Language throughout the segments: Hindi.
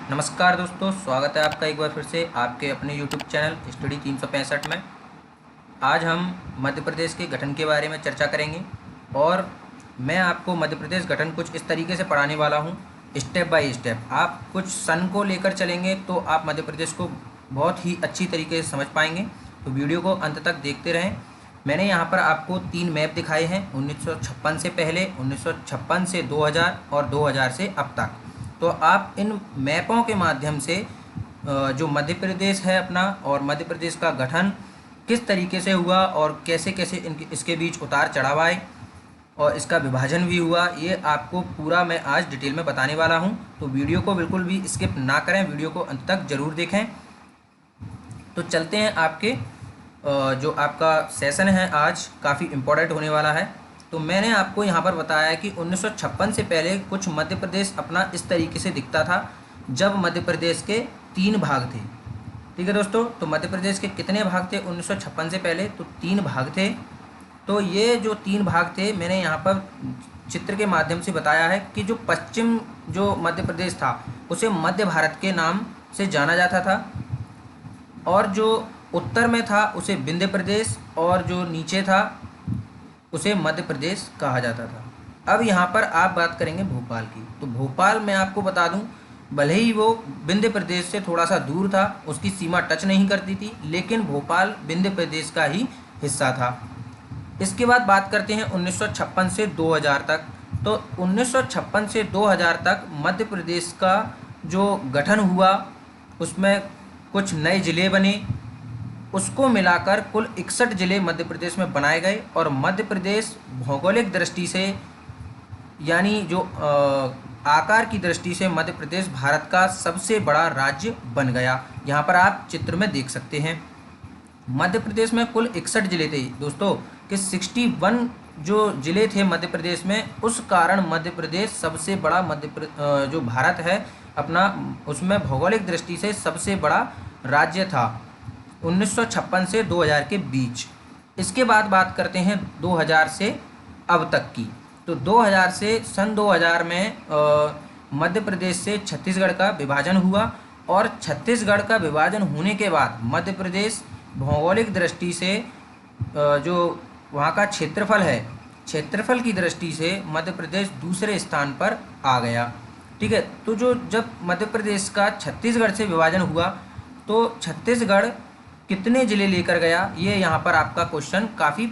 नमस्कार दोस्तों, स्वागत है आपका एक बार फिर से आपके अपने YouTube चैनल स्टडी 365 में। आज हम मध्य प्रदेश के गठन के बारे में चर्चा करेंगे और मैं आपको मध्य प्रदेश गठन कुछ इस तरीके से पढ़ाने वाला हूं, स्टेप बाय स्टेप। आप कुछ सन को लेकर चलेंगे तो आप मध्य प्रदेश को बहुत ही अच्छी तरीके से समझ पाएंगे। तो वीडियो को अंत तक देखते रहें। मैंने यहाँ पर आपको 3 मैप दिखाए हैं, 1956 से पहले, 1956 से 2000 और 2000 से अब तक। तो आप इन मैपों के माध्यम से जो मध्य प्रदेश है अपना और मध्य प्रदेश का गठन किस तरीके से हुआ और कैसे कैसे इसके बीच उतार चढ़ाव आए और इसका विभाजन भी हुआ, ये आपको पूरा मैं आज डिटेल में बताने वाला हूं। तो वीडियो को बिल्कुल भी स्किप ना करें, वीडियो को अंत तक ज़रूर देखें। तो चलते हैं आपके जो आपका सेशन है आज काफ़ी इम्पोर्टेंट होने वाला है। तो मैंने आपको यहाँ पर बताया कि 1956 से पहले कुछ मध्य प्रदेश अपना इस तरीके से दिखता था, जब मध्य प्रदेश के 3 भाग थे। ठीक है दोस्तों, तो मध्य प्रदेश के कितने भाग थे 1956 से पहले? तो 3 भाग थे। तो ये जो 3 भाग थे मैंने यहाँ पर चित्र के माध्यम से बताया है कि जो पश्चिम जो मध्य प्रदेश था उसे मध्य भारत के नाम से जाना जाता था, और जो उत्तर में था उसे विंध्य प्रदेश, और जो नीचे था उसे मध्य प्रदेश कहा जाता था। अब यहाँ पर आप बात करेंगे भोपाल की। तो भोपाल मैं आपको बता दूं, भले ही वो विंध्य प्रदेश से थोड़ा सा दूर था, उसकी सीमा टच नहीं करती थी, लेकिन भोपाल विंध्य प्रदेश का ही हिस्सा था। इसके बाद बात करते हैं 1956 से 2000 तक। तो 1956 से 2000 तक मध्य प्रदेश का जो गठन हुआ उसमें कुछ नए ज़िले बने, उसको मिलाकर कुल 61 ज़िले मध्य प्रदेश में बनाए गए। और मध्य प्रदेश भौगोलिक दृष्टि से यानी जो आकार की दृष्टि से मध्य प्रदेश भारत का सबसे बड़ा राज्य बन गया। यहाँ पर आप चित्र में देख सकते हैं मध्य प्रदेश में कुल 61 ज़िले थे दोस्तों, कि 61 जो ज़िले थे मध्य प्रदेश में, उस कारण मध्य प्रदेश सबसे बड़ा जो भारत है अपना, उसमें भौगोलिक दृष्टि से सबसे बड़ा राज्य था 1956 से 2000 के बीच। इसके बाद बात करते हैं 2000 से अब तक की। तो 2000 से सन 2000 में मध्य प्रदेश से छत्तीसगढ़ का विभाजन हुआ, और छत्तीसगढ़ का विभाजन होने के बाद मध्य प्रदेश भौगोलिक दृष्टि से जो वहाँ का क्षेत्रफल है, क्षेत्रफल की दृष्टि से मध्य प्रदेश दूसरे स्थान पर आ गया। ठीक है, तो जब मध्य प्रदेश का छत्तीसगढ़ से विभाजन हुआ तो छत्तीसगढ़ कितने ज़िले लेकर गया, ये यहाँ पर आपका क्वेश्चन काफ़ी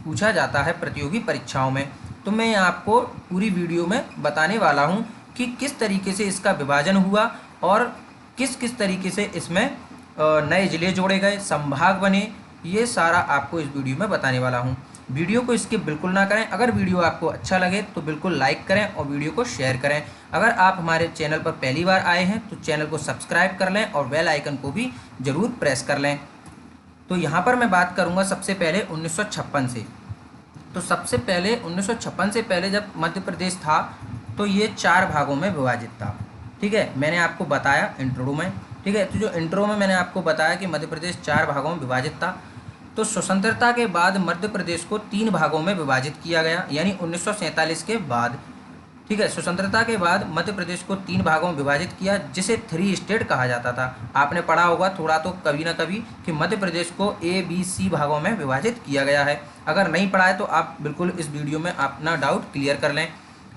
पूछा जाता है प्रतियोगी परीक्षाओं में। तो मैं आपको पूरी वीडियो में बताने वाला हूँ कि किस तरीके से इसका विभाजन हुआ और किस किस तरीके से इसमें नए ज़िले जोड़े गए, संभाग बने, ये सारा आपको इस वीडियो में बताने वाला हूँ। वीडियो को स्किप बिल्कुल ना करें। अगर वीडियो आपको अच्छा लगे तो बिल्कुल लाइक करें और वीडियो को शेयर करें। अगर आप हमारे चैनल पर पहली बार आए हैं तो चैनल को सब्सक्राइब कर लें और बेल आइकन को भी ज़रूर प्रेस कर लें। तो यहाँ पर मैं बात करूँगा सबसे पहले 1956 से। तो सबसे पहले 1956 से पहले जब मध्य प्रदेश था तो ये 4 भागों में विभाजित था। ठीक है, मैंने आपको बताया इंट्रो में। ठीक है, तो जो इंट्रो में मैंने आपको बताया कि मध्य प्रदेश 4 भागों में विभाजित था। तो स्वतंत्रता के बाद मध्य प्रदेश को 3 भागों में विभाजित किया गया, यानी 1947 के बाद। ठीक है, स्वतंत्रता के बाद मध्य प्रदेश को 3 भागों में विभाजित किया, जिसे 3 स्टेट कहा जाता था। आपने पढ़ा होगा थोड़ा तो कभी ना कभी कि मध्य प्रदेश को ABC भागों में विभाजित किया गया है। अगर नहीं पढ़ा है तो आप बिल्कुल इस वीडियो में अपना डाउट क्लियर कर लें।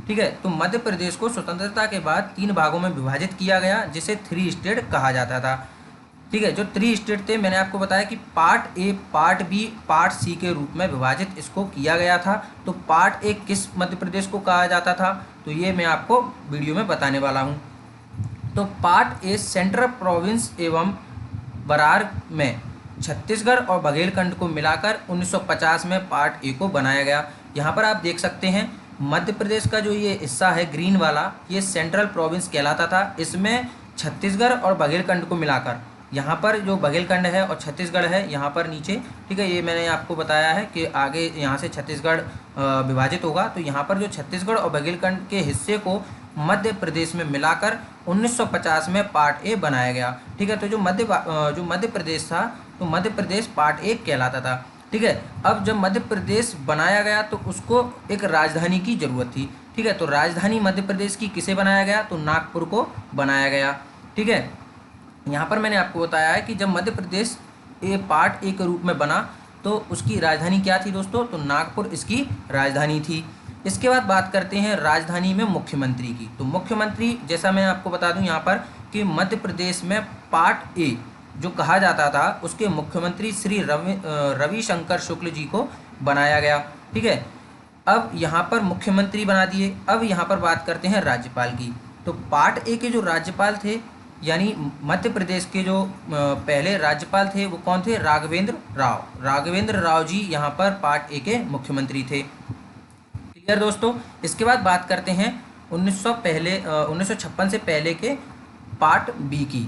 ठीक है, तो मध्य प्रदेश को स्वतंत्रता के बाद 3 भागों में विभाजित किया गया, जिसे 3 स्टेट कहा जाता था। ठीक है, जो 3 स्टेट थे मैंने आपको बताया कि part A, part B, part C के रूप में विभाजित इसको किया गया था। तो पार्ट ए किस मध्य प्रदेश को कहा जाता था, तो ये मैं आपको वीडियो में बताने वाला हूँ। तो पार्ट ए सेंट्रल प्रोविंस एवं बरार में छत्तीसगढ़ और बघेलखंड को मिलाकर 1950 में पार्ट ए को बनाया गया। यहाँ पर आप देख सकते हैं मध्य प्रदेश का जो ये हिस्सा है ग्रीन वाला, ये सेंट्रल प्रोविंस कहलाता था। इसमें छत्तीसगढ़ और बघेलखंड को मिलाकर, यहाँ पर जो बघेलखंड है और छत्तीसगढ़ है यहाँ पर नीचे। ठीक है, ये मैंने आपको बताया है कि आगे यहाँ से छत्तीसगढ़ विभाजित होगा। तो यहाँ पर जो छत्तीसगढ़ और बघेलखंड के हिस्से को मध्य प्रदेश में मिलाकर 1950 में पार्ट ए बनाया गया। ठीक है, तो जो मध्य प्रदेश था तो मध्य प्रदेश पार्ट ए कहलाता था। ठीक है, अब जब मध्य प्रदेश बनाया गया तो उसको एक राजधानी की ज़रूरत थी। ठीक है, तो राजधानी मध्य प्रदेश की किसे बनाया गया, तो नागपुर को बनाया गया। ठीक है। यहाँ पर मैंने आपको बताया है कि जब मध्य प्रदेश पार्ट ए के रूप में बना तो उसकी राजधानी क्या थी दोस्तों, तो नागपुर इसकी राजधानी थी। इसके बाद बात करते हैं राजधानी में मुख्यमंत्री की। तो मुख्यमंत्री जैसा मैं आपको बता दूं यहाँ पर कि मध्य प्रदेश में पार्ट ए जो कहा जाता था उसके मुख्यमंत्री श्री रविशंकर शुक्ल जी को बनाया गया। ठीक है, अब यहाँ पर मुख्यमंत्री बना दिए। अब यहाँ पर बात करते हैं राज्यपाल की। तो पार्ट ए के जो राज्यपाल थे यानी मध्य प्रदेश के जो पहले राज्यपाल थे वो कौन थे, राघवेंद्र राव जी यहाँ पर पार्ट ए के मुख्यमंत्री थे। क्लियर दोस्तों। इसके बाद बात करते हैं 1956 से पहले के पार्ट बी की।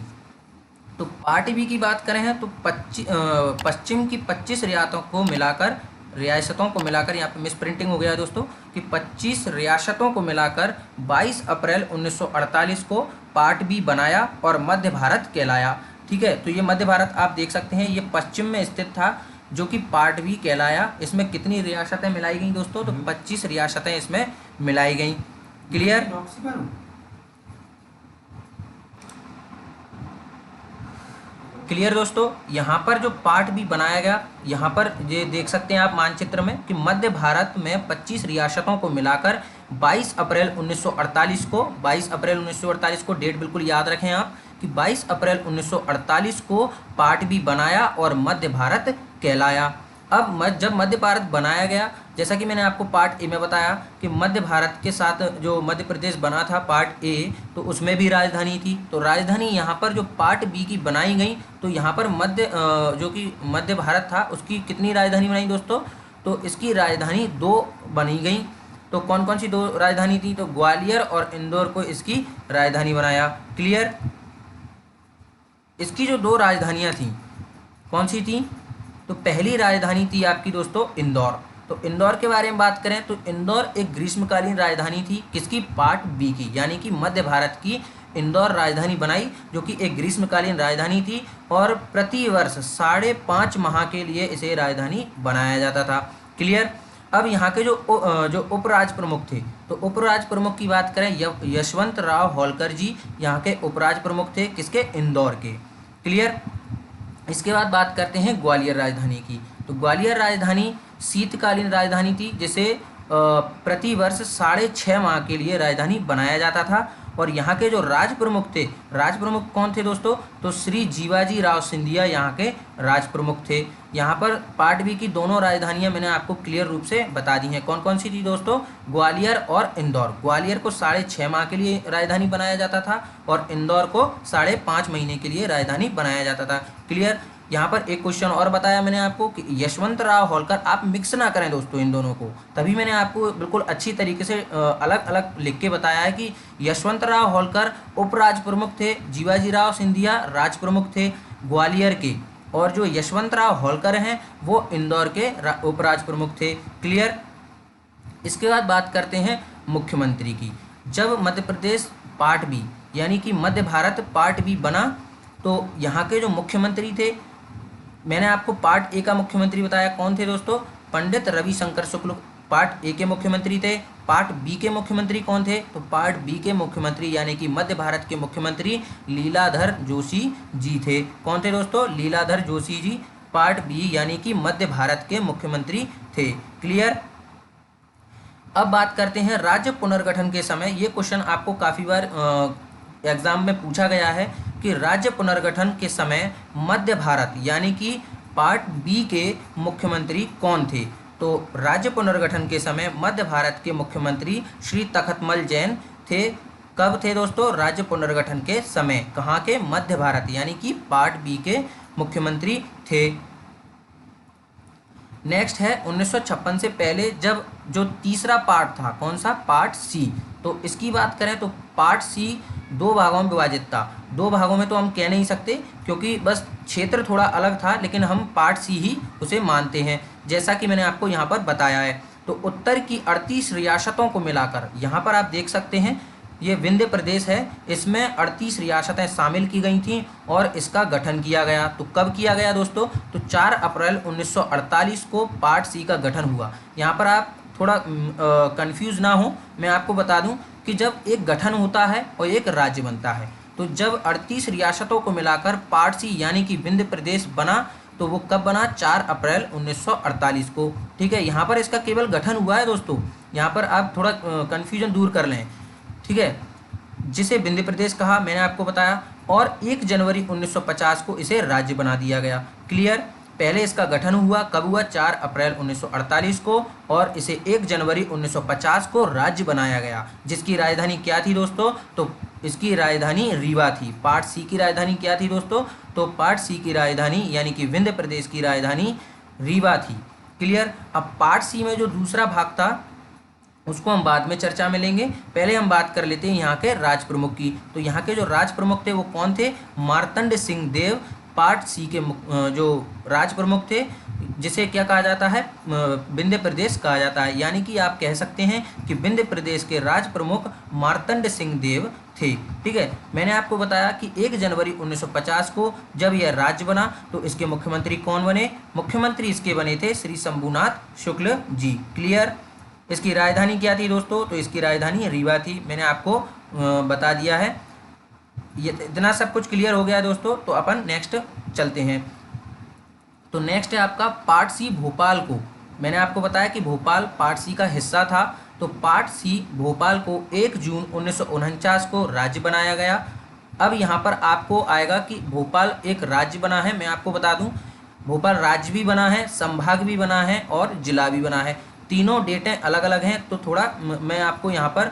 तो पार्ट बी की बात करें हैं तो पश्चिम की 25 रियासतों को मिलाकर यहाँ पे मिस प्रिंटिंग हो गया है दोस्तों कि 25 रियासतों को मिलाकर 22 अप्रैल 1948 को पार्ट बी बनाया और मध्य भारत कहलाया। ठीक है, तो ये मध्य भारत आप देख सकते हैं ये पश्चिम में स्थित था जो कि पार्ट बी कहलाया। इसमें कितनी रियासतें मिलाई गई दोस्तों, तो 25 रियासतें इसमें मिलाई गई। क्लियर। क्लियर दोस्तों। यहाँ पर जो पार्ट बी बनाया गया, यहाँ पर ये देख सकते हैं आप मानचित्र में कि मध्य भारत में 25 रियासतों को मिलाकर 22 अप्रैल 1948 को 22 अप्रैल 1948 को डेट बिल्कुल याद रखें आप कि 22 अप्रैल 1948 को पार्ट बी बनाया और मध्य भारत कहलाया। अब जब मध्य भारत बनाया गया, जैसा कि मैंने आपको पार्ट ए में बताया कि मध्य भारत के साथ जो मध्य प्रदेश बना था पार्ट ए, तो उसमें भी राजधानी थी। तो राजधानी यहाँ पर जो पार्ट बी की बनाई गई, तो यहाँ पर जो कि मध्य भारत था उसकी कितनी राजधानी बनाई दोस्तों, तो इसकी राजधानी 2 बनी गई। तो कौन कौन सी 2 राजधानी थी, तो ग्वालियर और इंदौर को इसकी राजधानी बनाया। क्लियर। इसकी जो 2 राजधानियाँ थीं कौन सी थी, तो पहली राजधानी थी आपकी दोस्तों इंदौर। तो इंदौर के बारे में बात करें तो इंदौर एक ग्रीष्मकालीन राजधानी थी किसकी, पार्ट बी की, यानी कि मध्य भारत की इंदौर राजधानी बनाई जो कि एक ग्रीष्मकालीन राजधानी थी और प्रतिवर्ष 5.5 माह के लिए इसे राजधानी बनाया जाता था। क्लियर। अब यहाँ के जो उपराज प्रमुख थे, तो उपराज प्रमुख की बात करें यशवंत राव होलकर जी यहाँ के उपराज प्रमुख थे किसके, इंदौर के। क्लियर। इसके बाद बात करते हैं ग्वालियर राजधानी की। तो ग्वालियर राजधानी शीतकालीन राजधानी थी जिसे प्रतिवर्ष 6.5 माह के लिए राजधानी बनाया जाता था। और यहाँ के जो राज प्रमुख थे, राज प्रमुख कौन थे दोस्तों, तो श्री जीवाजी राव सिंधिया यहाँ के राज प्रमुख थे। यहाँ पर पार्ट बी की दोनों राजधानियाँ मैंने आपको क्लियर रूप से बता दी हैं। कौन कौन सी थी दोस्तों, ग्वालियर और इंदौर। ग्वालियर को 6.5 माह के लिए राजधानी बनाया जाता था और इंदौर को 5.5 महीने के लिए राजधानी बनाया जाता था। क्लियर। यहाँ पर एक क्वेश्चन और बताया मैंने आपको कि यशवंत राव होलकर, आप मिक्स ना करें दोस्तों इन दोनों को, तभी मैंने आपको बिल्कुल अच्छी तरीके से अलग अलग लिख के बताया है कि यशवंत राव होलकर उपराज प्रमुख थे, जीवाजी राव सिंधिया राज प्रमुख थे ग्वालियर के, और जो यशवंत राव होलकर हैं वो इंदौर के उपराज प्रमुख थे। क्लियर। इसके बाद बात करते हैं मुख्यमंत्री की। जब मध्य प्रदेश पार्ट बी यानी कि मध्य भारत पार्ट बी बना तो यहाँ के जो मुख्यमंत्री थे, मैंने आपको पार्ट ए का मुख्यमंत्री बताया कौन थे दोस्तों, पंडित रविशंकर शुक्ल पार्ट ए के मुख्यमंत्री थे। पार्ट बी के मुख्यमंत्री कौन थे, तो पार्ट बी के मुख्यमंत्री यानी कि मध्य भारत के मुख्यमंत्री लीलाधर जोशी जी थे। कौन थे दोस्तों, लीलाधर जोशी जी पार्ट बी यानी कि मध्य भारत के मुख्यमंत्री थे। क्लियर। अब बात करते हैं राज्य पुनर्गठन के समय। ये क्वेश्चन आपको काफ़ी बार एग्जाम में पूछा गया है कि राज्य पुनर्गठन के समय मध्य भारत यानी कि पार्ट बी के मुख्यमंत्री कौन थे। तो राज्य पुनर्गठन के समय मध्य भारत के मुख्यमंत्री श्री तखतमल जैन थे। कब थे दोस्तों, राज्य पुनर्गठन के समय। कहाँ के, मध्य भारत यानी कि पार्ट बी के मुख्यमंत्री थे। नेक्स्ट है 1956 से पहले जब जो तीसरा पार्ट था, कौन सा, पार्ट सी। तो इसकी बात करें तो पार्ट सी 2 भागों में विभाजित था। 2 भागों में तो हम कह नहीं सकते क्योंकि बस क्षेत्र थोड़ा अलग था, लेकिन हम पार्ट सी ही उसे मानते हैं जैसा कि मैंने आपको यहाँ पर बताया है। तो उत्तर की 38 रियासतों को मिलाकर, यहाँ पर आप देख सकते हैं ये विंध्य प्रदेश है, इसमें 38 रियासतें शामिल की गई थीं और इसका गठन किया गया। तो कब किया गया दोस्तों, तो 4 अप्रैल 1948 को पार्ट सी का गठन हुआ। यहाँ पर आप थोड़ा कंफ्यूज ना हो, मैं आपको बता दूं कि जब एक गठन होता है और एक राज्य बनता है, तो जब 38 रियासतों को मिलाकर पार्ट सी यानी कि विंध्य प्रदेश बना तो वो कब बना? 4 अप्रैल 1948 को। ठीक है, यहाँ पर इसका केवल गठन हुआ है दोस्तों, यहाँ पर आप थोड़ा कन्फ्यूजन दूर कर लें। ठीक है, जिसे विंध्य प्रदेश कहा मैंने आपको बताया, और 1 जनवरी 1950 को इसे राज्य बना दिया गया। क्लियर? पहले इसका गठन हुआ कब हुआ? 4 अप्रैल 1948 को, और इसे 1 जनवरी 1950 को राज्य बनाया गया, जिसकी राजधानी क्या थी दोस्तों? तो इसकी राजधानी रीवा थी। पार्ट सी की राजधानी क्या थी दोस्तों? तो पार्ट सी की राजधानी यानी कि विंध्य प्रदेश की राजधानी रीवा थी। क्लियर? अब पार्ट सी में जो दूसरा भाग था उसको हम बाद में चर्चा में लेंगे, पहले हम बात कर लेते हैं यहाँ के राज प्रमुख की। तो यहाँ के जो राज प्रमुख थे वो कौन थे? मार्तंड सिंह देव पार्ट सी के जो राज प्रमुख थे, जिसे क्या कहा जाता है? विंध्य प्रदेश कहा जाता है। यानी कि आप कह सकते हैं कि विंध्य प्रदेश के राज प्रमुख मार्तंड सिंह देव थे। ठीक है, मैंने आपको बताया कि 1 जनवरी 1950 को जब यह राज्य बना तो इसके मुख्यमंत्री कौन बने? मुख्यमंत्री इसके बने थे श्री शंभुनाथ शुक्ल जी। क्लियर? इसकी राजधानी क्या थी दोस्तों? तो इसकी राजधानी रीवा थी, मैंने आपको बता दिया है। ये इतना सब कुछ क्लियर हो गया है दोस्तों। तो अपन नेक्स्ट चलते हैं। तो नेक्स्ट है आपका पार्ट सी भोपाल को। मैंने आपको बताया कि भोपाल पार्ट सी का हिस्सा था, तो पार्ट सी भोपाल को 1 जून 1949 को राज्य बनाया गया। अब यहाँ पर आपको आएगा कि भोपाल एक राज्य बना है। मैं आपको बता दूं, भोपाल राज्य भी बना है, संभाग भी बना है और जिला भी बना है। तीनों डेटें अलग अलग हैं, तो थोड़ा मैं आपको यहाँ पर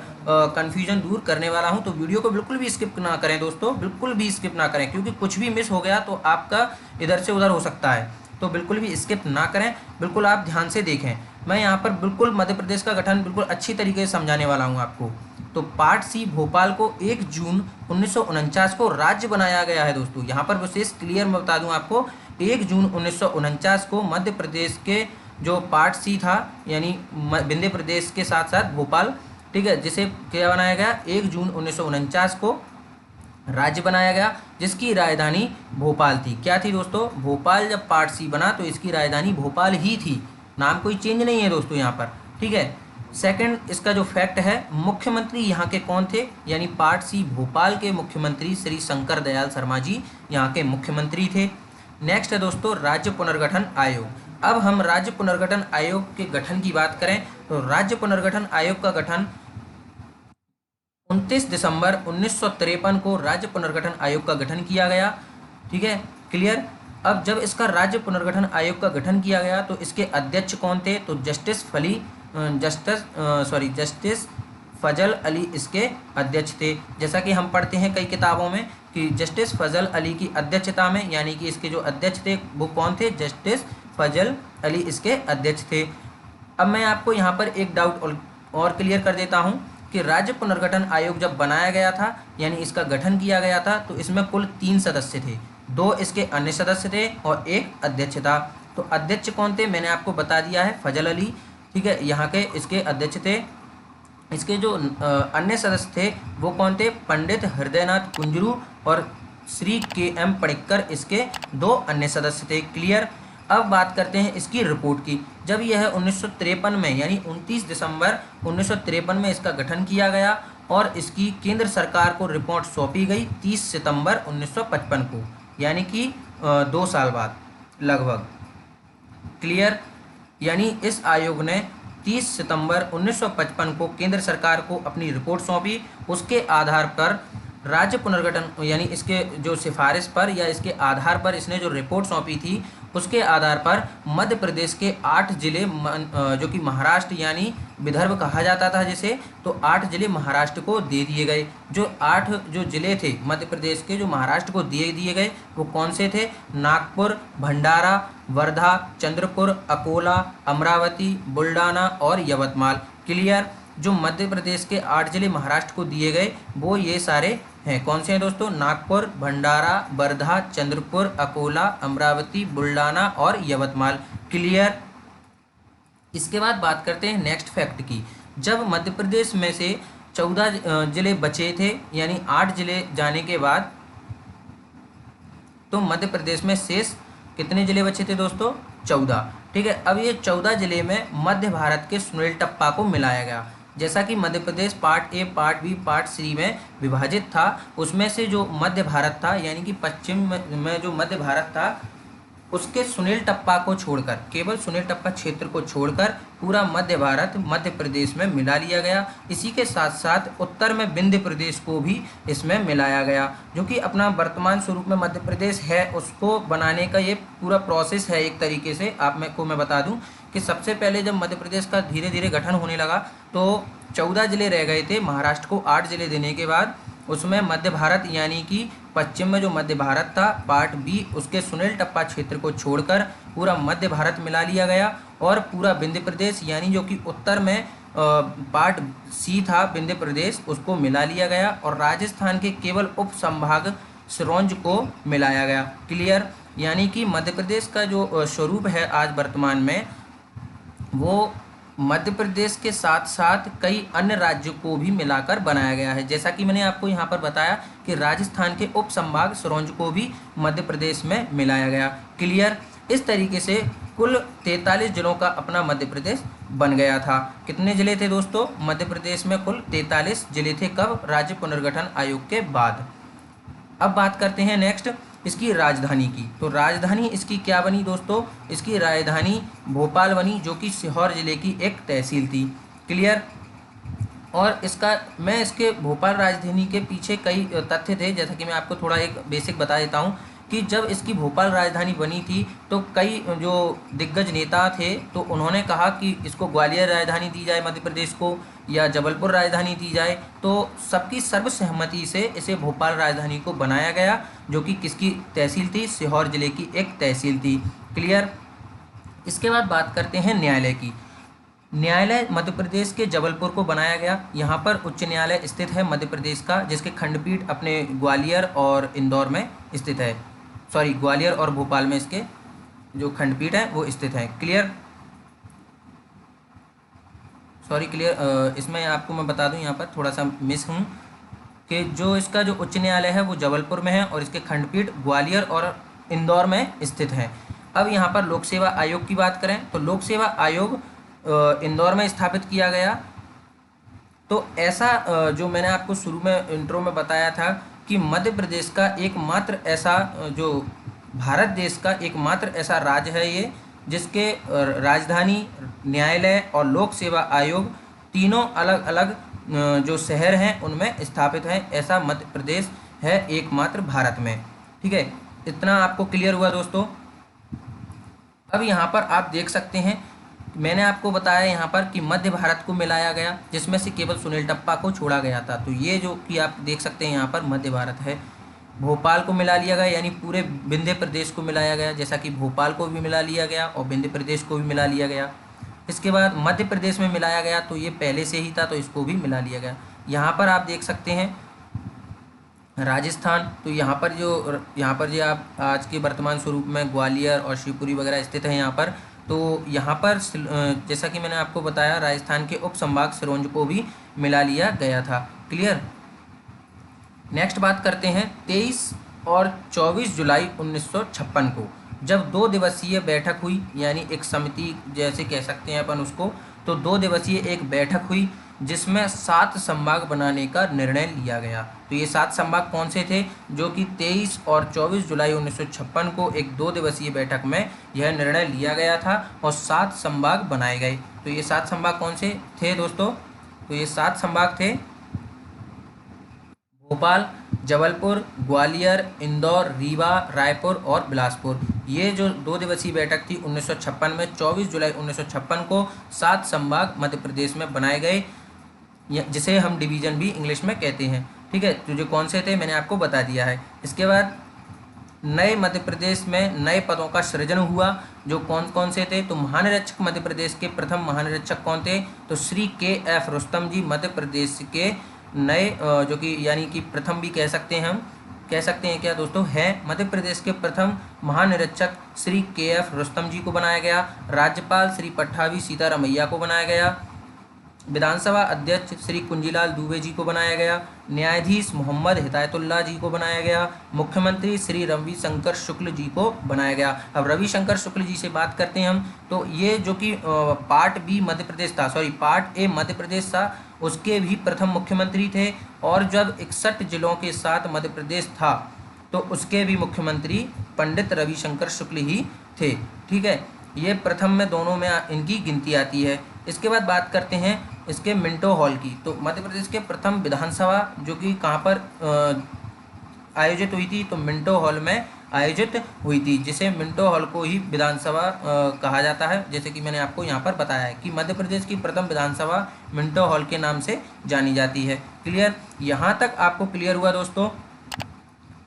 कन्फ्यूजन दूर करने वाला हूँ। तो वीडियो को बिल्कुल भी स्किप ना करें दोस्तों, बिल्कुल भी स्किप ना करें, क्योंकि कुछ भी मिस हो गया तो आपका इधर से उधर हो सकता है। तो बिल्कुल भी स्किप ना करें, बिल्कुल आप ध्यान से देखें। मैं यहाँ पर बिल्कुल मध्य प्रदेश का गठन बिल्कुल अच्छी तरीके से समझाने वाला हूँ आपको। तो पार्ट सी भोपाल को 1 जून 1949 को राज्य बनाया गया है दोस्तों। यहाँ पर विशेष क्लियर मैं बता दूँ आपको, 1 जून 1949 को मध्य प्रदेश के जो पार्ट सी था यानी विंध्य प्रदेश के साथ साथ भोपाल, ठीक है, जिसे क्या बनाया गया? 1 जून 1949 को राज्य बनाया गया, जिसकी राजधानी भोपाल थी। क्या थी दोस्तों? भोपाल। जब पार्ट सी बना तो इसकी राजधानी भोपाल ही थी, नाम कोई चेंज नहीं है दोस्तों यहाँ पर। ठीक है, सेकंड इसका जो फैक्ट है, मुख्यमंत्री यहाँ के कौन थे? यानी पार्ट सी भोपाल के मुख्यमंत्री श्री शंकर दयाल शर्मा जी यहाँ के मुख्यमंत्री थे। नेक्स्ट है दोस्तों राज्य पुनर्गठन आयोग। अब हम राज्य पुनर्गठन आयोग के गठन की बात करें तो राज्य पुनर्गठन आयोग का गठन 29 दिसंबर 1953 को राज्य पुनर्गठन आयोग का गठन किया गया। ठीक है, क्लियर? अब जब इसका राज्य पुनर्गठन आयोग का गठन किया गया तो इसके अध्यक्ष कौन थे? तो जस्टिस फजल अली इसके अध्यक्ष थे। जैसा कि हम पढ़ते हैं कई किताबों में कि जस्टिस फजल अली की अध्यक्षता में, यानी कि इसके जो अध्यक्ष थे वो कौन थे? जस्टिस फजल अली इसके अध्यक्ष थे। अब मैं आपको यहाँ पर एक डाउट और क्लियर कर देता हूँ कि राज्य पुनर्गठन आयोग जब बनाया गया था यानी इसका गठन किया गया था तो इसमें कुल 3 सदस्य थे, 2 इसके अन्य सदस्य थे और 1 अध्यक्ष था। तो अध्यक्ष कौन थे? मैंने आपको बता दिया है, फजल अली। ठीक है, यहाँ के इसके अध्यक्ष थे। इसके जो अन्य सदस्य थे वो कौन थे? पंडित हृदयनाथ कुंजरू और श्री के.एम. पणिक्कर इसके 2 अन्य सदस्य थे। क्लियर? अब बात करते हैं इसकी रिपोर्ट की। जब यह 1953 में यानी 29 दिसंबर 1953 में इसका गठन किया गया और इसकी केंद्र सरकार को रिपोर्ट सौंपी गई 30 सितंबर 1955 को, यानी कि 2 साल बाद लगभग। क्लियर? यानी इस आयोग ने 30 सितंबर 1955 को केंद्र सरकार को अपनी रिपोर्ट सौंपी। उसके आधार पर राज्य पुनर्गठन यानी इसके जो सिफारिश पर या इसके आधार पर इसने जो रिपोर्ट सौंपी थी उसके आधार पर मध्य प्रदेश के 8 जिले जो कि महाराष्ट्र यानी विदर्भ कहा जाता था जिसे, तो 8 जिले महाराष्ट्र को दे दिए गए। जो 8 जो जिले थे मध्य प्रदेश के जो महाराष्ट्र को दिए गए वो कौन से थे? नागपुर, भंडारा, वर्धा, चंद्रपुर, अकोला, अमरावती, बुल्डाना और यवतमाल। क्लियर? जो मध्य प्रदेश के 8 जिले महाराष्ट्र को दिए गए वो ये सारे हैं। कौन से हैं दोस्तों? नागपुर, भंडारा, वर्धा, चंद्रपुर, अकोला, अमरावती, बुल्डाना और यवतमाल। क्लियर? इसके बाद बात करते हैं नेक्स्ट फैक्ट की। जब मध्य प्रदेश में से 14 जिले बचे थे यानी 8 जिले जाने के बाद तो मध्य प्रदेश में शेष कितने जिले बचे थे दोस्तों? 14। ठीक है, अब ये 14 जिले में मध्य भारत के सुनील टप्पा को मिलाया गया। जैसा कि Madhya Pradesh part A, part B, part C में विभाजित था, उसमें से जो मध्य भारत था यानी कि पश्चिम में जो मध्य भारत था उसके सुनील टप्पा को छोड़कर, केवल सुनील टप्पा क्षेत्र को छोड़कर पूरा मध्य भारत मध्य प्रदेश में मिला लिया गया। इसी के साथ साथ उत्तर में विंध्य प्रदेश को भी इसमें मिलाया गया, जो कि अपना वर्तमान स्वरूप में मध्य प्रदेश है उसको बनाने का ये पूरा प्रोसेस है। एक तरीके से मैं बता दूं कि सबसे पहले जब मध्य प्रदेश का धीरे धीरे गठन होने लगा तो 14 जिले रह गए थे, महाराष्ट्र को 8 जिले देने के बाद उसमें मध्य भारत यानी कि पश्चिम में जो मध्य भारत था पार्ट बी, उसके सुनील टप्पा क्षेत्र को छोड़कर पूरा मध्य भारत मिला लिया गया और पूरा विंध्य प्रदेश यानी जो कि उत्तर में पार्ट सी था विंध्य प्रदेश, उसको मिला लिया गया और राजस्थान के केवल उप संभाग सिरोंज को मिलाया गया। क्लियर? यानी कि मध्य प्रदेश का जो स्वरूप है आज वर्तमान में, वो मध्य प्रदेश के साथ साथ कई अन्य राज्यों को भी मिलाकर बनाया गया है। जैसा कि मैंने आपको यहाँ पर बताया कि राजस्थान के उप संभाग सिरोंज को भी मध्य प्रदेश में मिलाया गया। क्लियर? इस तरीके से कुल 43 जिलों का अपना मध्य प्रदेश बन गया था। कितने जिले थे दोस्तों? मध्य प्रदेश में कुल 43 जिले थे। कब? राज्य पुनर्गठन आयोग के बाद। अब बात करते हैं नेक्स्ट इसकी राजधानी की। तो राजधानी इसकी क्या बनी दोस्तों? इसकी राजधानी भोपाल बनी, जो कि सीहोर जिले की एक तहसील थी। क्लियर? और इसके भोपाल राजधानी के पीछे कई तथ्य थे, जैसा कि मैं आपको थोड़ा एक बेसिक बता देता हूँ कि जब इसकी भोपाल राजधानी बनी थी तो कई जो दिग्गज नेता थे तो उन्होंने कहा कि इसको ग्वालियर राजधानी दी जाए मध्य प्रदेश को, या जबलपुर राजधानी दी जाए। तो सबकी सर्वसहमति से इसे भोपाल राजधानी को बनाया गया, जो कि किसकी तहसील थी? सीहोर जिले की एक तहसील थी। क्लियर? इसके बाद बात करते हैं न्यायालय की। न्यायालय मध्य प्रदेश के जबलपुर को बनाया गया। यहाँ पर उच्च न्यायालय स्थित है मध्य प्रदेश का, जिसके खंडपीठ अपने ग्वालियर और इंदौर में स्थित है। ग्वालियर और भोपाल में इसके जो खंडपीठ है वो स्थित है। क्लियर? इसमें आपको मैं बता दूं, यहाँ पर थोड़ा सा मिस हूँ कि जो इसका जो उच्च न्यायालय है वो जबलपुर में है और इसके खंडपीठ ग्वालियर और इंदौर में स्थित है। अब यहाँ पर लोक सेवा आयोग की बात करें तो लोक सेवा आयोग इंदौर में स्थापित किया गया। तो ऐसा जो मैंने आपको शुरू में इंट्रो में बताया था कि मध्य प्रदेश का एकमात्र ऐसा जो भारत देश का एकमात्र ऐसा राज्य है ये, जिसके राजधानी, न्यायालय और लोक सेवा आयोग तीनों अलग अलग जो शहर हैं उनमें स्थापित हैं। ऐसा मध्य प्रदेश है एकमात्र भारत में। ठीक है, इतना आपको क्लियर हुआ दोस्तों। अब यहाँ पर आप देख सकते हैं, मैंने आपको बताया यहाँ पर कि मध्य भारत को मिलाया गया, जिसमें से केवल सुनील टप्पा को छोड़ा गया था। तो ये जो कि आप देख सकते हैं यहाँ पर मध्य भारत है। भोपाल को मिला लिया गया, यानी पूरे विंध्य प्रदेश को मिलाया गया, जैसा कि भोपाल को भी मिला लिया गया और विंध्य प्रदेश को भी मिला लिया गया। इसके बाद मध्य प्रदेश में मिलाया गया, तो ये पहले से ही था तो इसको भी मिला लिया गया। यहाँ पर आप देख सकते हैं राजस्थान, तो यहाँ पर जो आप आज के वर्तमान स्वरूप में ग्वालियर और शिवपुरी वगैरह स्थित है यहाँ पर। तो यहाँ पर जैसा कि मैंने आपको बताया राजस्थान के उप संभाग सिरोंज को भी मिला लिया गया था। क्लियर? नेक्स्ट बात करते हैं 23 और 24 जुलाई 1956 को, जब 2 दिवसीय बैठक हुई, यानी एक समिति जैसे कह सकते हैं अपन उसको। तो 2 दिवसीय एक बैठक हुई जिसमें 7 संभाग बनाने का निर्णय लिया गया। तो ये 7 संभाग कौन से थे? जो कि 23 और 24 जुलाई 1956 को एक 2 दिवसीय बैठक में यह निर्णय लिया गया था और 7 संभाग बनाए गए। तो ये 7 संभाग कौन से थे दोस्तों? तो ये 7 संभाग थे भोपाल, जबलपुर, ग्वालियर, इंदौर, रीवा, रायपुर और बिलासपुर। ये जो 2 दिवसीय बैठक थी 1956 में, 24 जुलाई 1956 को 7 संभाग मध्य प्रदेश में बनाए गए, जिसे हम डिवीज़न भी इंग्लिश में कहते हैं। ठीक है, तो जो कौन से थे मैंने आपको बता दिया है। इसके बाद नए मध्य प्रदेश में नए पदों का सृजन हुआ, जो कौन कौन से थे? तो महानिरीक्षक मध्य प्रदेश के प्रथम महानिरीक्षक कौन थे? तो श्री के.एफ. रुस्तम जी मध्य प्रदेश के नए जो कि यानी कि प्रथम भी कह सकते हैं, हम कह सकते हैं क्या दोस्तों, हैं मध्य प्रदेश के प्रथम महानिरीक्षक श्री के.एफ. रुस्तम जी को बनाया गया। राज्यपाल श्री पट्टाभी सीतारमैया को बनाया गया। विधानसभा अध्यक्ष श्री कुंजीलाल दुबे जी को बनाया गया। न्यायाधीश मोहम्मद हिदायतुल्लाह जी को बनाया गया। मुख्यमंत्री श्री रविशंकर शुक्ल जी को बनाया गया। अब रविशंकर शुक्ल जी से बात करते हैं हम, तो ये जो कि पार्ट बी मध्य प्रदेश था, sorry part A Madhya Pradesh था, उसके भी प्रथम मुख्यमंत्री थे। और जब 61 जिलों के साथ मध्य प्रदेश था तो उसके भी मुख्यमंत्री पंडित रविशंकर शुक्ल ही थे। ठीक है, ये प्रथम में दोनों में इनकी गिनती आती है। इसके बाद बात करते हैं इसके मिंटो हॉल की। तो मध्य प्रदेश के प्रथम विधानसभा जो कि कहाँ पर आयोजित हुई थी, तो मिंटो हॉल में आयोजित हुई थी, जिसे मिंटो हॉल को ही विधानसभा कहा जाता है। जैसे कि मैंने आपको यहाँ पर बताया है कि मध्य प्रदेश की प्रथम विधानसभा मिंटो हॉल के नाम से जानी जाती है। क्लियर, यहाँ तक आपको क्लियर हुआ दोस्तों।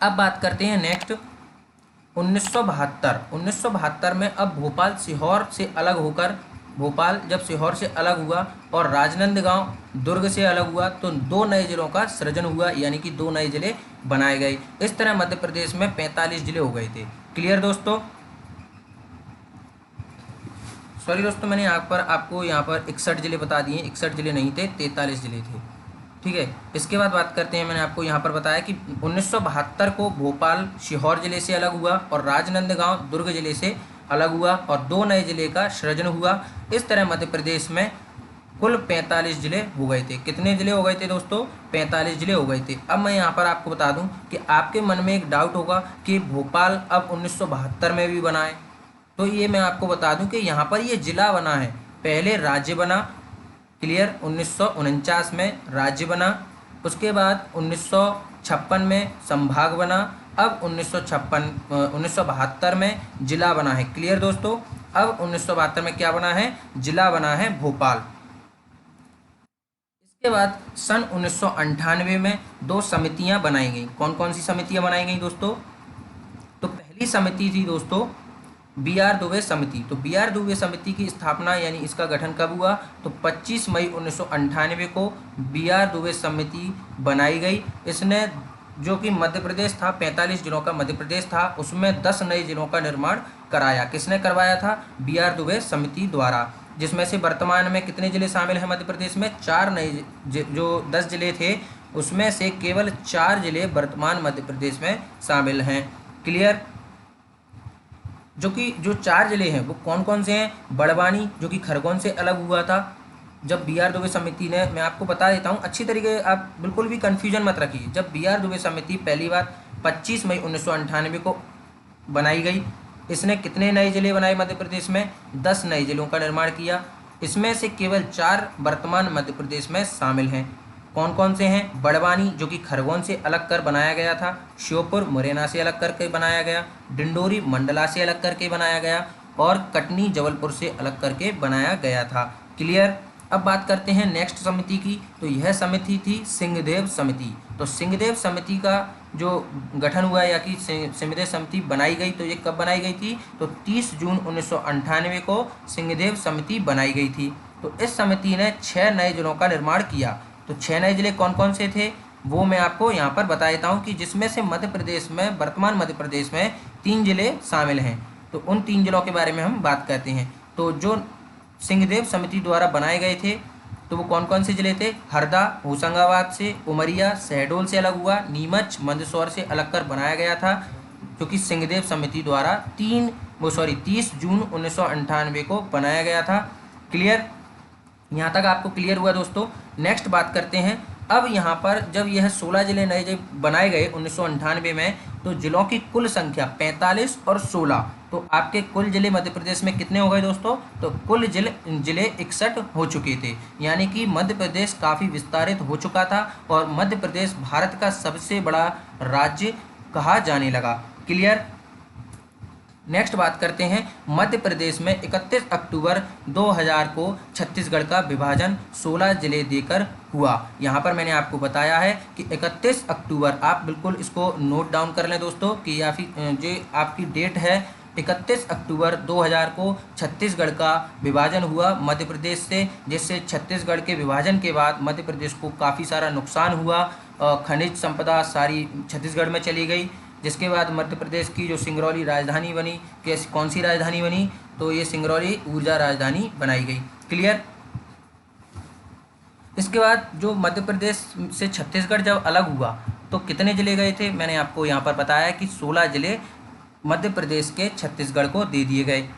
अब बात करते हैं नेक्स्ट 1972 में। अब भोपाल सीहोर से अलग होकर, भोपाल जब सीहोर से अलग हुआ और राजनांदगांव दुर्ग से अलग हुआ तो 2 नए जिलों का सृजन हुआ, यानी कि 2 नए जिले बनाए गए। इस तरह मध्य प्रदेश में 45 जिले हो गए थे। क्लियर दोस्तों, सॉरी दोस्तों, मैंने आपको यहाँ पर 61 जिले बता दिए, 61 जिले नहीं थे, 43 जिले थे। ठीक है, इसके बाद बात करते हैं, मैंने आपको यहाँ पर बताया कि 1972 को भोपाल सीहोर जिले से अलग हुआ और राजनांदगांव दुर्ग जिले से अलग हुआ और 2 नए जिले का सृजन हुआ। इस तरह मध्य प्रदेश में कुल 45 जिले हो गए थे। कितने जिले हो गए थे दोस्तों? 45 जिले हो गए थे। अब मैं यहाँ पर आपको बता दूँ कि आपके मन में एक डाउट होगा कि भोपाल अब 1972 में भी बना है, तो ये मैं आपको बता दूँ कि यहाँ पर ये जिला बना है, पहले राज्य बना। क्लियर, 1949 में राज्य बना, उसके बाद 1956 में संभाग बना, अब 1972 में जिला बना है। क्लियर दोस्तों, अब 1972 में क्या बना है? जिला बना है भोपाल। इसके बाद सन 1998 में 2 समितियां बनाई गई। कौन कौन सी समितियां बनाई गई दोस्तों? तो पहली समिति थी दोस्तों बी.आर. दुबे समिति। तो बी.आर. दुबे समिति की स्थापना यानी इसका गठन कब हुआ? तो 25 मई 1998 को बी.आर. दुबे समिति बनाई गई। इसने जो कि मध्य प्रदेश था, 45 जिलों का मध्य प्रदेश था, उसमें 10 नए जिलों का निर्माण कराया। किसने करवाया था? बी.आर. दुबे समिति द्वारा, जिसमें से वर्तमान में कितने जिले शामिल हैं मध्य प्रदेश में? 4 नए, जो 10 जिले थे उसमें से केवल 4 जिले वर्तमान मध्य प्रदेश में शामिल हैं। क्लियर, जो 4 जिले हैं वो कौन कौन से हैं? बड़वानी जो कि खरगोन से अलग हुआ था जब बी.आर. दुबे समिति ने, मैं आपको बता देता हूँ अच्छी तरीके, आप बिल्कुल भी कन्फ्यूजन मत रखिए। जब बी.आर. दुबे समिति पहली बार 25 मई 1998 को बनाई गई, इसने कितने नए जिले बनाए मध्य प्रदेश में? 10 नए जिलों का निर्माण किया। इसमें से केवल 4 वर्तमान मध्य प्रदेश में शामिल हैं। कौन कौन से हैं? बड़वानी जो कि खरगोन से अलग कर बनाया गया था, श्योपुर मुरैना से अलग करके बनाया गया, डिंडोरी मंडला से अलग करके बनाया गया और कटनी जबलपुर से अलग करके बनाया गया था। क्लियर, अब बात करते हैं नेक्स्ट समिति की। तो यह समिति थी सिंहदेव समिति। तो सिंहदेव समिति का जो गठन हुआ या कि सिंहदेव समिति बनाई गई, तो ये कब बनाई गई थी? तो 30 जून 1998 को सिंहदेव समिति बनाई गई थी। तो इस समिति ने 6 नए जिलों का निर्माण किया। तो 6 नए जिले कौन कौन से थे वो मैं आपको यहाँ पर बता देता हूँ कि जिसमें से मध्य प्रदेश में, वर्तमान मध्य प्रदेश में 3 जिले शामिल हैं। तो उन 3 जिलों के बारे में हम बात करते हैं। तो जो सिंहदेव समिति द्वारा बनाए गए थे तो वो कौन कौन से जिले थे? हरदा होशंगाबाद से, उमरिया शहडोल से अलग हुआ, नीमच मंदसौर से अलग कर बनाया गया था, जो कि सिंहदेव समिति द्वारा 30 जून 1998 को बनाया गया था। क्लियर, यहाँ तक आपको क्लियर हुआ दोस्तों। नेक्स्ट बात करते हैं, अब यहाँ पर जब यह 16 जिले नए जब बनाए गए 1998 में, तो जिलों की कुल संख्या 45 और 16, तो आपके कुल जिले मध्य प्रदेश में कितने हो गए दोस्तों? तो कुल जिले 61 हो चुके थे, यानी कि मध्य प्रदेश काफ़ी विस्तारित हो चुका था और मध्य प्रदेश भारत का सबसे बड़ा राज्य कहा जाने लगा। क्लियर, नेक्स्ट बात करते हैं, मध्य प्रदेश में 31 अक्टूबर 2000 को छत्तीसगढ़ का विभाजन 16 जिले देकर हुआ। यहाँ पर मैंने आपको बताया है कि 31 अक्टूबर, आप बिल्कुल इसको नोट डाउन कर लें दोस्तों कि या फिर जो आपकी डेट है 31 अक्टूबर 2000 को छत्तीसगढ़ का विभाजन हुआ मध्य प्रदेश से, जिससे छत्तीसगढ़ के विभाजन के बाद मध्य प्रदेश को काफ़ी सारा नुकसान हुआ। खनिज संपदा सारी छत्तीसगढ़ में चली गई, जिसके बाद मध्य प्रदेश की जो सिंगरौली राजधानी बनी, कैसी कौन सी राजधानी बनी? तो ये सिंगरौली ऊर्जा राजधानी बनाई गई। क्लियर, इसके बाद जो मध्य प्रदेश से छत्तीसगढ़ जब अलग हुआ तो कितने ज़िले गए थे, मैंने आपको यहाँ पर बताया कि 16 ज़िले मध्य प्रदेश के छत्तीसगढ़ को दे दिए गए।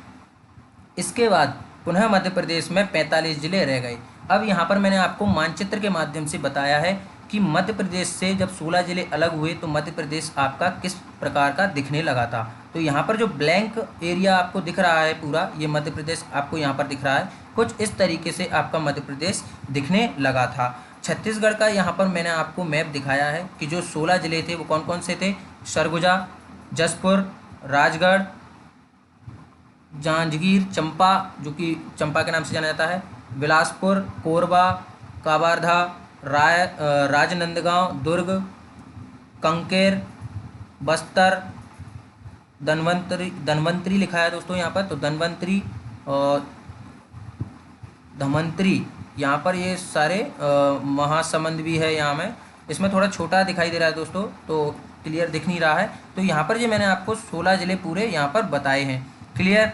इसके बाद पुनः मध्य प्रदेश में 45 ज़िले रह गए। अब यहाँ पर मैंने आपको मानचित्र के माध्यम से बताया है कि मध्य प्रदेश से जब 16 ज़िले अलग हुए तो मध्य प्रदेश आपका किस प्रकार का दिखने लगा था। तो यहाँ पर जो ब्लैंक एरिया आपको दिख रहा है पूरा, ये मध्य प्रदेश आपको यहाँ पर दिख रहा है, कुछ इस तरीके से आपका मध्य प्रदेश दिखने लगा था। छत्तीसगढ़ का यहाँ पर मैंने आपको मैप दिखाया है कि जो 16 ज़िले थे वो कौन कौन से थे। सरगुजा, जसपुर, राजगढ़, जांजगीर, चंपा जो कि चंपा के नाम से जाना जाता है, बिलासपुर, कोरबा, काबारधा, राजनांदगांव, दुर्ग, कंकेर, बस्तर, धनवंतरी लिखा है दोस्तों यहाँ पर, तो धनवंतरी और धमंतरी, यहाँ पर ये सारे महासमुंद भी है यहाँ में, इसमें थोड़ा छोटा दिखाई दे रहा है दोस्तों तो क्लियर दिख नहीं रहा है। तो यहाँ पर ये मैंने आपको 16 ज़िले पूरे यहाँ पर बताए हैं। क्लियर।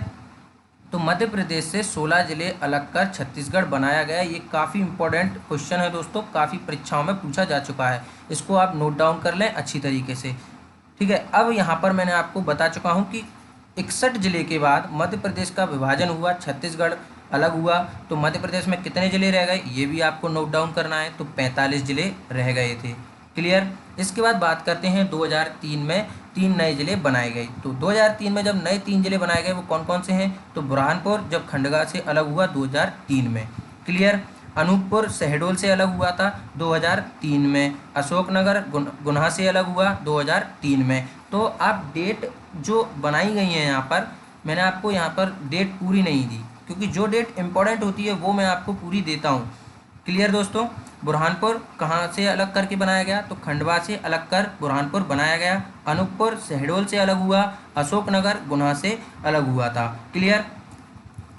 तो मध्य प्रदेश से 16 ज़िले अलग कर छत्तीसगढ़ बनाया गया। ये काफ़ी इंपॉर्टेंट क्वेश्चन है दोस्तों, काफ़ी परीक्षाओं में पूछा जा चुका है, इसको आप नोट डाउन कर लें अच्छी तरीके से। ठीक है, अब यहाँ पर मैंने आपको बता चुका हूँ कि 61 ज़िले के बाद मध्य प्रदेश का विभाजन हुआ, छत्तीसगढ़ अलग हुआ, तो मध्य प्रदेश में कितने ज़िले रह गए ये भी आपको नोट डाउन करना है। तो 45 ज़िले रह गए थे। क्लियर। इसके बाद बात करते हैं 2003 में 3 नए ज़िले बनाए गए। तो 2003 में जब नए 3 ज़िले बनाए गए वो कौन कौन से हैं, तो बुरहानपुर जब खंडवा से अलग हुआ 2003 में। क्लियर। अनूपपुर शहडोल से अलग हुआ था 2003 में। अशोकनगर गुन्हा से अलग हुआ 2003 में। तो आप डेट जो बनाई गई हैं यहाँ पर, मैंने आपको यहाँ पर डेट पूरी नहीं दी क्योंकि जो डेट इंपॉर्टेंट होती है वो मैं आपको पूरी देता हूँ। क्लियर दोस्तों। बुरहानपुर कहाँ से अलग करके बनाया गया, तो खंडवा से अलग कर बुरहानपुर बनाया गया। अनूपपुर शहडोल से अलग हुआ, अशोकनगर गुन्हा से अलग हुआ था। क्लियर।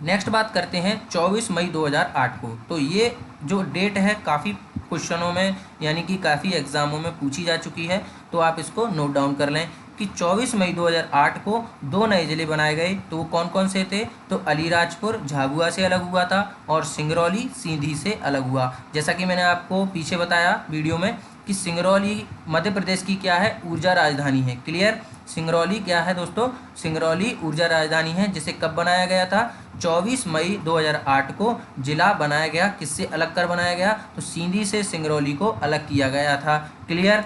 नेक्स्ट बात करते हैं 24 मई 2008 को। तो ये जो डेट है काफ़ी क्वेश्चनों में यानी कि काफ़ी एग्जामों में पूछी जा चुकी है, तो आप इसको नोट डाउन कर लें कि 24 मई 2008 को 2 नए ज़िले बनाए गए। तो वो कौन कौन से थे, तो अलीराजपुर झाबुआ से अलग हुआ था और सिंगरौली सीधी से अलग हुआ। जैसा कि मैंने आपको पीछे बताया वीडियो में कि सिंगरौली मध्य प्रदेश की क्या है, ऊर्जा राजधानी है। क्लियर। सिंगरौली क्या है दोस्तों, सिंगरौली ऊर्जा राजधानी है, जिसे कब बनाया गया था, 24 मई 2008 को जिला बनाया गया। किससे अलग कर बनाया गया, तो सीधी से सिंगरौली को अलग किया गया था। क्लियर।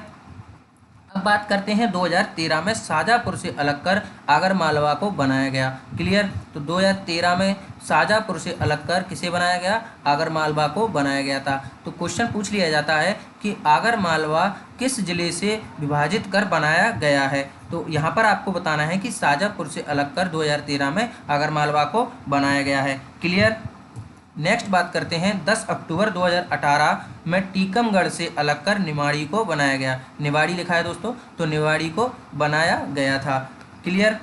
अब बात करते हैं 2013 में शाजापुर से अलग कर आगरमालवा को बनाया गया। क्लियर। तो 2013 में शाजापुर से अलग कर किसे बनाया गया, आगरमालवा को बनाया गया था। तो क्वेश्चन पूछ लिया जाता है कि आगरमालवा किस जिले से विभाजित कर बनाया गया है। तो यहाँ पर आपको बताना है कि शाजापुर से अलग कर 2013 में आगरमालवा को बनाया गया है। क्लियर। नेक्स्ट बात करते हैं 10 अक्टूबर 2018 में टीकमगढ़ से अलग कर निवाड़ी को बनाया गया। निवाड़ी लिखा है दोस्तों, तो निवाड़ी को बनाया गया था। क्लियर।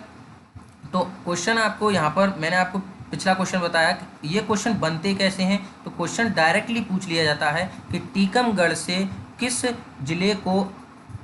तो क्वेश्चन आपको यहाँ पर मैंने आपको पिछला क्वेश्चन बताया कि ये क्वेश्चन बनते कैसे हैं। तो क्वेश्चन डायरेक्टली पूछ लिया जाता है कि टीकमगढ़ से किस जिले को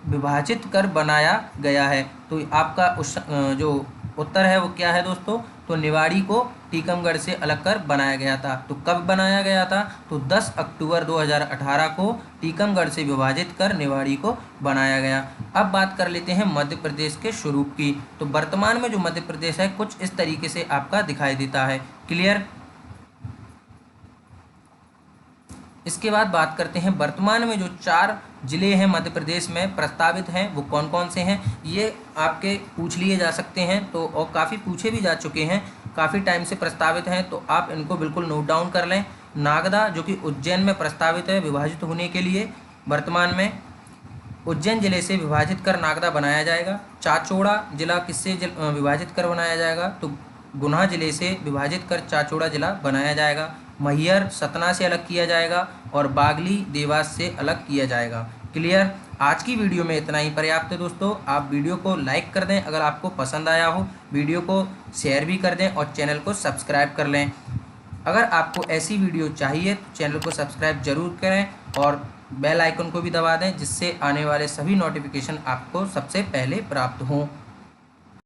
विभाजित कर बनाया गया है। तो आपका जो उत्तर है वो क्या है दोस्तों, तो निवाड़ी को टीकमगढ़ से अलग कर बनाया गया था। तो कब बनाया गया था, तो 10 अक्टूबर 2018 को टीकमगढ़ से विभाजित कर निवाड़ी को बनाया गया। अब बात कर लेते हैं मध्य प्रदेश के स्वरूप की। तो वर्तमान में जो मध्य प्रदेश है कुछ इस तरीके से आपका दिखाई देता है। क्लियर। इसके बाद बात करते हैं वर्तमान में जो 4 जिले हैं मध्य प्रदेश में प्रस्तावित हैं वो कौन कौन से हैं। ये आपके पूछ लिए जा सकते हैं, तो और काफ़ी पूछे भी जा चुके हैं, काफ़ी टाइम से प्रस्तावित हैं, तो आप इनको बिल्कुल नोट डाउन कर लें। नागदा जो कि उज्जैन में प्रस्तावित है विभाजित होने के लिए, वर्तमान में उज्जैन जिले से विभाजित कर नागदा बनाया जाएगा। चाचौड़ा जिला किससे विभाजित कर बनाया जाएगा, तो गुना जिले से विभाजित कर चाचौड़ा जिला बनाया जाएगा। मैहर सतना से अलग किया जाएगा और बागली देवास से अलग किया जाएगा। क्लियर। आज की वीडियो में इतना ही पर्याप्त है दोस्तों। आप वीडियो को लाइक कर दें अगर आपको पसंद आया हो, वीडियो को शेयर भी कर दें और चैनल को सब्सक्राइब कर लें। अगर आपको ऐसी वीडियो चाहिए तो चैनल को सब्सक्राइब जरूर करें और बेल आइकन को भी दबा दें, जिससे आने वाले सभी नोटिफिकेशन आपको सबसे पहले प्राप्त हों।